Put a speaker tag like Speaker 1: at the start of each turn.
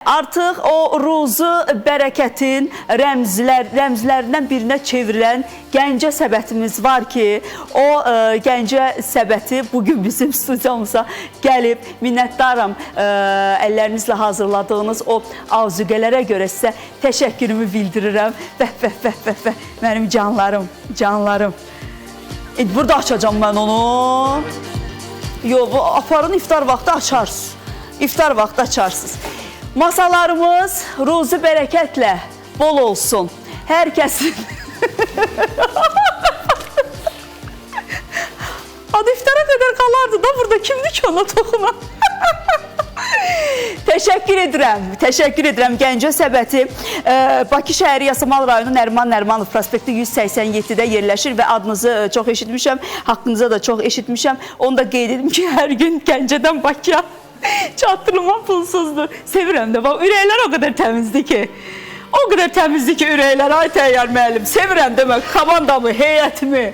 Speaker 1: Artıq o ruzu bərəkətin rəmzlərindən birinə çevrilən Gəncə səbətimiz var ki, o Gəncə səbəti bugün bizim studiyamıza gəlib. Minnətdaram əllərinizlə hazırladığınız o azuqələrə görə sizə təşəkkürümü bildirirəm. Bəh, mənim canlarım. Burada açacağım mən onu. Yox, aparın iftar vaxtı açarsınız. İftar vaxtı açarsınız. Masalarımız ruzu bərəkətlə bol olsun. Hər kəsin adı iftara qədər qalardı da burada kimdir ki ona toxunan? Təşəkkür edirəm Gəncə səbəti Bakı şəhəri Yasamal rayonu Nəriman Nərimanov prospekti 187-də yerləşir və adınızı çox eşitmişəm, haqqınıza da çox eşitmişəm. Onu da qeyd edim ki, hər gün Gəncədən Bakıya çatdırılma pulsuzdur. Sevirəm də, ürəklər o qədər təmizdir ki, ürəklər, ay təyyar müəllim, sevirəm demək, komandamı, heyətimi.